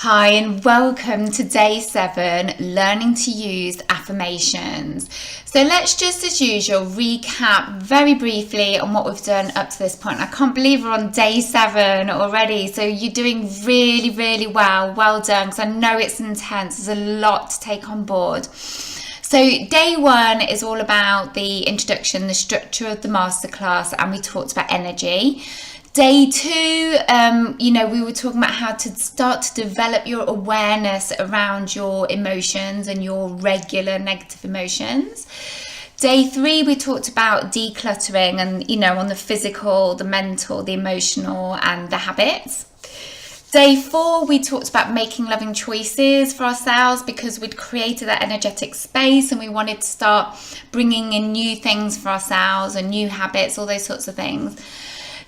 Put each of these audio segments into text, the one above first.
Hi and welcome to day 7, learning to use affirmations. So let's just as usual recap very briefly on what we've done up to this point. I can't believe we're on day 7 already. So you're doing really, really well. Well done, because I know it's intense. There's a lot to take on board. So day 1 is all about the introduction, the structure of the masterclass, and we talked about energy. Day 2, we were talking about how to start to develop your awareness around your emotions and your regular negative emotions. Day 3, we talked about decluttering and, on the physical, the mental, the emotional, and the habits. Day 4, we talked about making loving choices for ourselves because we'd created that energetic space and we wanted to start bringing in new things for ourselves and new habits, all those sorts of things.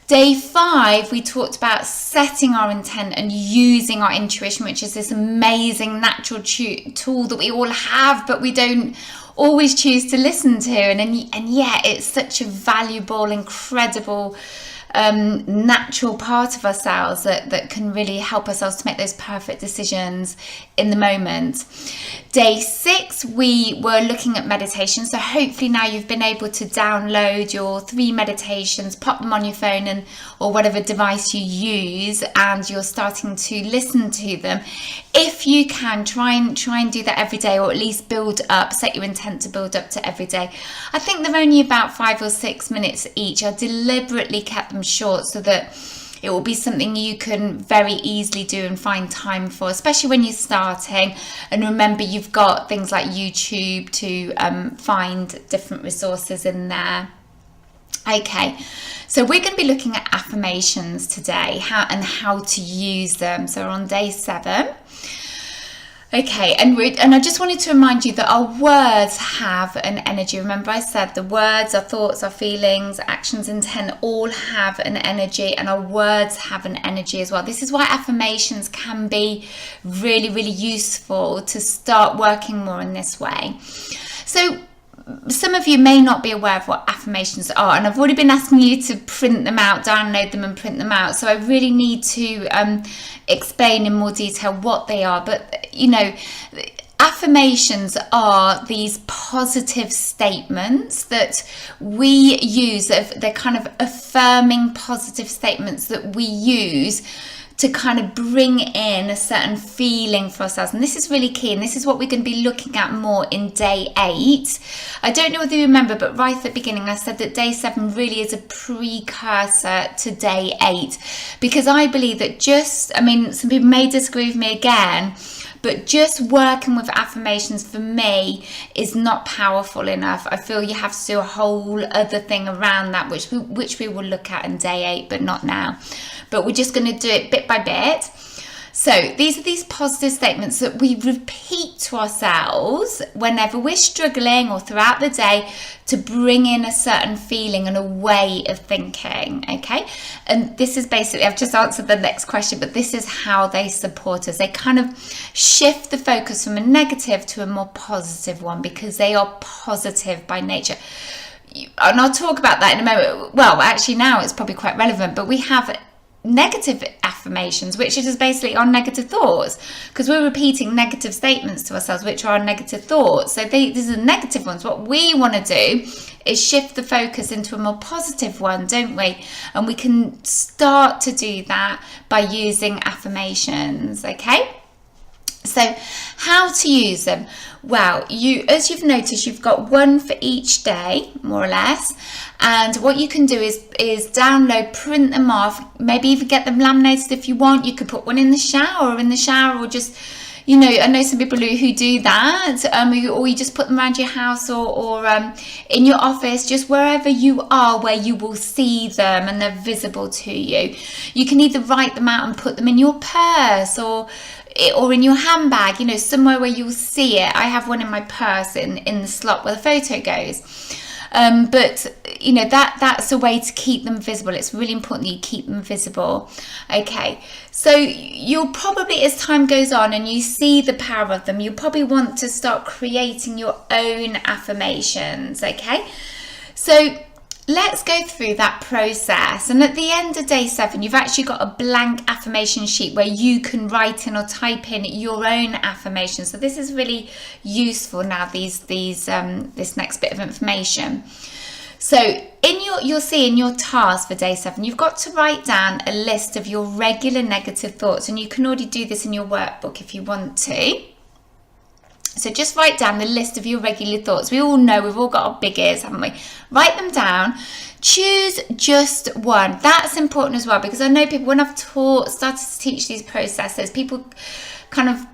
Day 5, we talked about setting our intent and using our intuition, which is this amazing natural tool that we all have, but we don't always choose to listen to. And yet it's such a valuable, incredible, natural part of ourselves that can really help ourselves to make those perfect decisions in the moment. Day 6, we were looking at meditation. So hopefully now you've been able to download your 3 meditations, pop them on your phone or whatever device you use, and you're starting to listen to them. If you can, try and do that every day, or at least set your intent to build up to every day. I think they're only about 5 or 6 minutes each. I deliberately kept them short so that it will be something you can very easily do and find time for, especially when you're starting. And remember, you've got things like YouTube to find different resources in there. Okay, so we're going to be looking at affirmations today, how to use them. So we're on day 7. Okay, and I just wanted to remind you that our words have an energy. Remember I said the words, our thoughts, our feelings, actions, intent all have an energy, and our words have an energy as well. This is why affirmations can be really, really useful to start working more in this way. So some of you may not be aware of what affirmations are, and I've already been asking you to print them out, download them and print them out. So I really need to explain in more detail what they are. But, affirmations are these positive statements that we use. They're kind of affirming positive statements that we use to kind of bring in a certain feeling for ourselves. And this is really key, and this is what we're going to be looking at more in day 8. I don't know whether you remember, but right at the beginning I said that day 7 really is a precursor to day 8, because I believe that some people may disagree with me again, but just working with affirmations for me is not powerful enough. I feel you have to do a whole other thing around that, which we will look at in day 8, but not now. But we're just going to do it bit by bit. So these are these positive statements that we repeat to ourselves whenever we're struggling or throughout the day to bring in a certain feeling and a way of thinking, okay? And this is basically, I've just answered the next question, but this is how they support us. They kind of shift the focus from a negative to a more positive one because they are positive by nature. And I'll talk about that in a moment. Well, actually now it's probably quite relevant, but we have negative affirmations, which is basically our negative thoughts, because we're repeating negative statements to ourselves, which are our negative thoughts. So these are the negative ones. What we want to do is shift the focus into a more positive one, don't we? And we can start to do that by using affirmations, okay? So how to use them? Well, as you've noticed, you've got one for each day, more or less. And what you can do is download, print them off, maybe even get them laminated if you want. You could put one in the shower or just, I know some people who do that, or you just put them around your house or in your office, just wherever you are where you will see them and they're visible to you. You can either write them out and put them in your purse or in your handbag, somewhere where you'll see it. I have one in my purse in the slot where the photo goes. But that's a way to keep them visible. It's really important that you keep them visible. Okay, so you'll probably, as time goes on and you see the power of them, you'll probably want to start creating your own affirmations. Okay, so let's go through that process. And at the end of day 7, you've actually got a blank affirmation sheet where you can write in or type in your own affirmations. So this is really useful now, this next bit of information. So you'll see in your task for day 7, you've got to write down a list of your regular negative thoughts. And you can already do this in your workbook if you want to. So just write down the list of your regular thoughts. We all know, we've all got our big ears, haven't we? Write them down. Choose just one. That's important as well, because I know people, when I've started to teach these processes, people kind of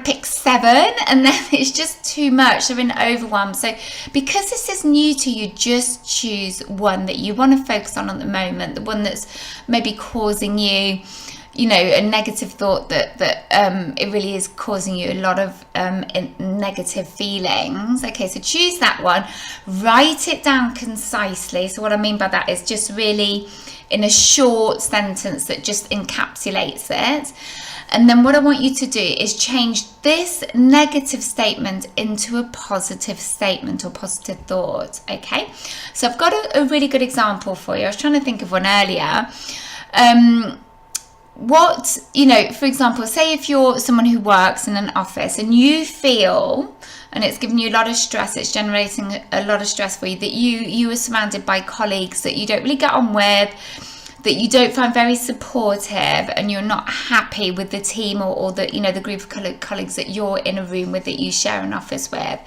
pick 7 and then it's just too much. They're in overwhelm. So because this is new to you, just choose one that you want to focus on at the moment, the one that's maybe causing you, a negative thought that it really is causing you a lot of negative feelings. Okay, so choose that one, write it down concisely. So what I mean by that is just really in a short sentence that just encapsulates it. And then what I want you to do is change this negative statement into a positive statement or positive thought. Okay, so I've got a really good example for you. I was trying to think of one earlier. For example, say if you're someone who works in an office and you feel, and it's giving you a lot of stress, it's generating a lot of stress for you, that you are surrounded by colleagues that you don't really get on with, that you don't find very supportive, and you're not happy with the team or the the group of colleagues that you're in a room with, that you share an office with.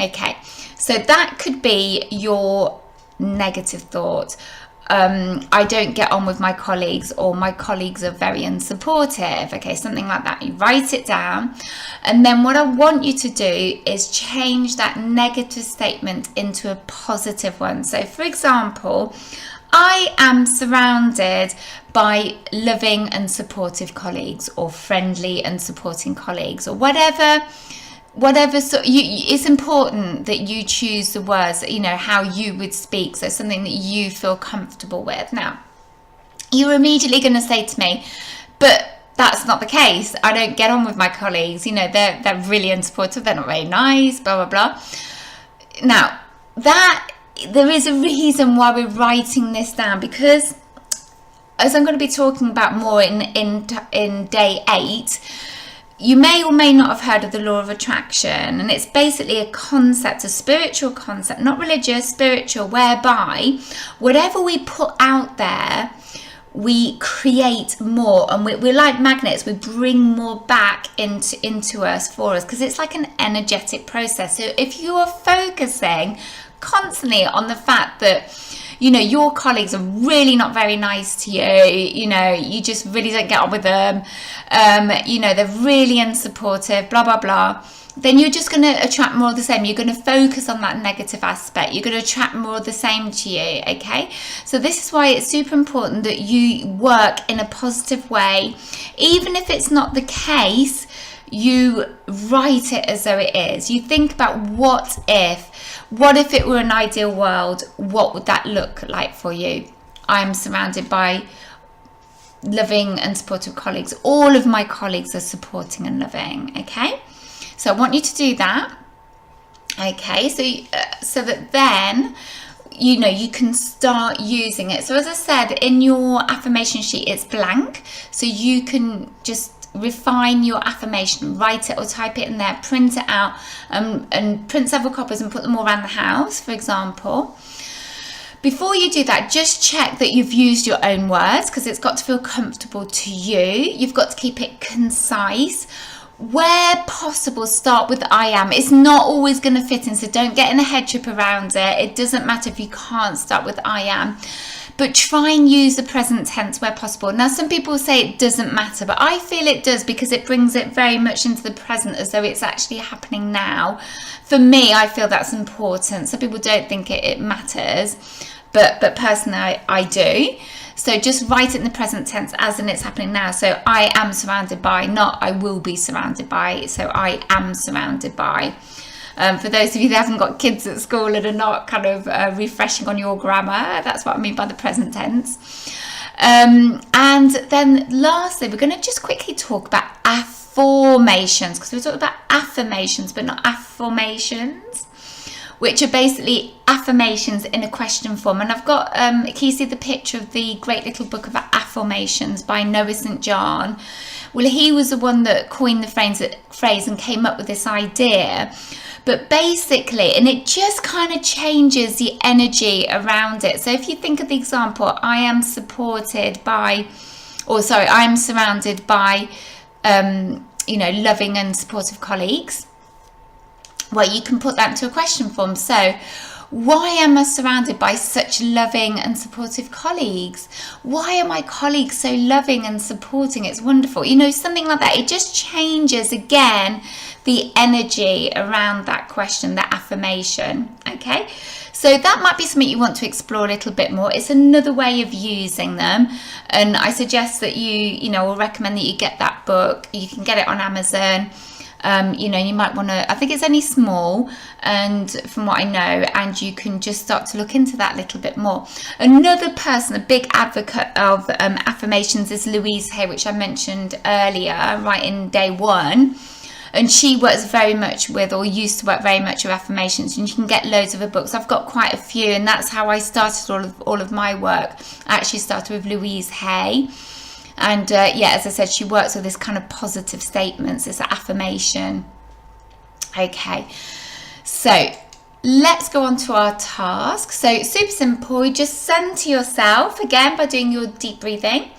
Okay, so that could be your negative thought. I don't get on with my colleagues, or my colleagues are very unsupportive. Okay, something like that. You write it down, and then what I want you to do is change that negative statement into a positive one. So for example, I am surrounded by loving and supportive colleagues, or friendly and supporting colleagues, or whatever. So it's important that you choose the words, how you would speak. So something that you feel comfortable with. Now, you're immediately going to say to me, but that's not the case. I don't get on with my colleagues. They're really unsupportive. They're not very nice, blah, blah, blah. Now, there is a reason why we're writing this down, because as I'm going to be talking about more in day 8, you may or may not have heard of the law of attraction, and it's basically a concept, a spiritual concept, not religious, spiritual, whereby whatever we put out there, we create more, and we're like magnets. We bring more back into us, for us, because it's like an energetic process. So if you are focusing constantly on the fact that your colleagues are really not very nice to you, you just really don't get on with them, they're really unsupportive, blah, blah, blah, then you're just going to attract more of the same. You're going to focus on that negative aspect. You're going to attract more of the same to you, okay? So this is why it's super important that you work in a positive way. Even if it's not the case, you write it as though it is. You think about what if it were an ideal world, what would that look like for you? I'm surrounded by loving and supportive colleagues. All of my colleagues are supporting and loving, okay? So I want you to do that, okay? So that then, you can start using it. So as I said, in your affirmation sheet, it's blank. So you can just refine your affirmation, write it or type it in there, print it out, and print several copies and put them all around the house, for example. Before you do that, just check that you've used your own words, because it's got to feel comfortable to you. You've got to keep it concise. Where possible, start with I am. It's not always going to fit in, so don't get in a head trip around it. It doesn't matter if you can't start with I am. But try and use the present tense where possible. Now, some people say it doesn't matter, but I feel it does, because it brings it very much into the present, as though it's actually happening now. For me, I feel that's important. Some people don't think it matters, but personally, I do. So just write it in the present tense as in it's happening now. So I am surrounded by, not I will be surrounded by. So I am surrounded by. For those of you that haven't got kids at school and are not kind of refreshing on your grammar, that's what I mean by the present tense. And then lastly, we're going to just quickly talk about affirmations, because we're talking about affirmations but not affirmations. which are basically affirmations in a question form. And I've got, can you see the picture of the great little book of Affirmations by Noah St. John? Well, he was the one that coined the phrase and came up with this idea. But basically, and it just kind of changes the energy around it. So if you think of the example, I am surrounded by, loving and supportive colleagues. Well, you can put that into a question form. So, why am I surrounded by such loving and supportive colleagues? Why are my colleagues so loving and supporting? It's wonderful. Something like that. It just changes, again, the energy around that question, that affirmation. Okay? So that might be something you want to explore a little bit more. It's another way of using them. And I suggest that I'll recommend that you get that book. You can get it on Amazon. You might want to, I think it's only small, and from what I know, and you can just start to look into that a little bit more. Another person, a big advocate of affirmations, is Louise Hay, which I mentioned earlier, right in day one. And she works very much with, or used to work very much with affirmations, and you can get loads of her books. I've got quite a few, and that's how I started all of my work. I actually started with Louise Hay. And as I said, she works with this kind of positive statements, this affirmation. Okay, so let's go on to our task. So super simple. You just center yourself again by doing your deep breathing.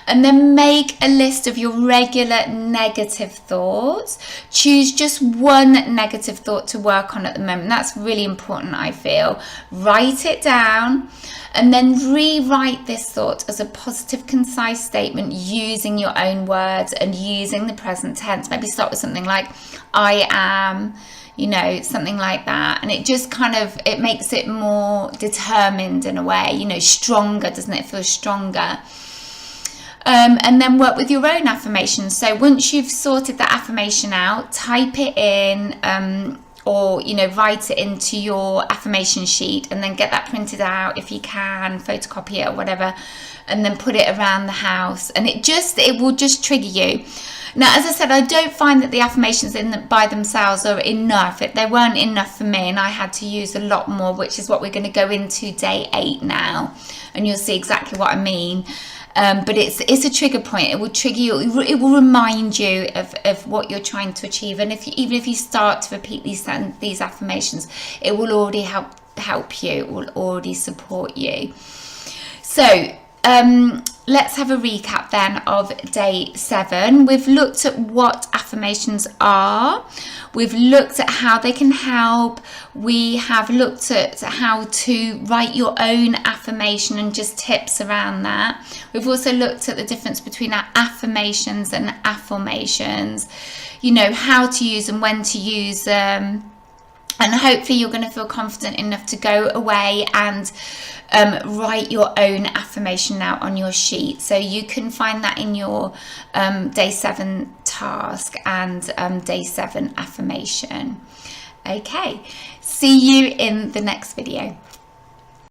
And then make a list of your regular negative thoughts. Choose just one negative thought to work on at the moment. That's really important, I feel. Write it down and then rewrite this thought as a positive, concise statement using your own words and using the present tense. Maybe start with something like, I am, something like that. And it just it makes it more determined in a way, stronger, doesn't it? It feels stronger. And then work with your own affirmations. So once you've sorted that affirmation out, type it in or write it into your affirmation sheet, and then get that printed out if you can, photocopy it or whatever, and then put it around the house, and it will just trigger you. Now, as I said, I don't find that the affirmations by themselves are enough. They weren't enough for me, and I had to use a lot more, which is what we're going to go into day 8 now, and you'll see exactly what I mean. But it's a trigger point. It will trigger you. It will remind you of what you're trying to achieve. And even if you start to repeat these affirmations, it will already help you. It will already support you. So let's have a recap then of day 7. We've looked at what affirmations are. We've looked at how they can help. We have looked at how to write your own affirmation and just tips around that. We've also looked at the difference between our affirmations and affirmations, how to use them, when to use them. And hopefully you're going to feel confident enough to go away and write your own affirmation now on your sheet. So you can find that in your day 7 task and day 7 affirmation. Okay, see you in the next video.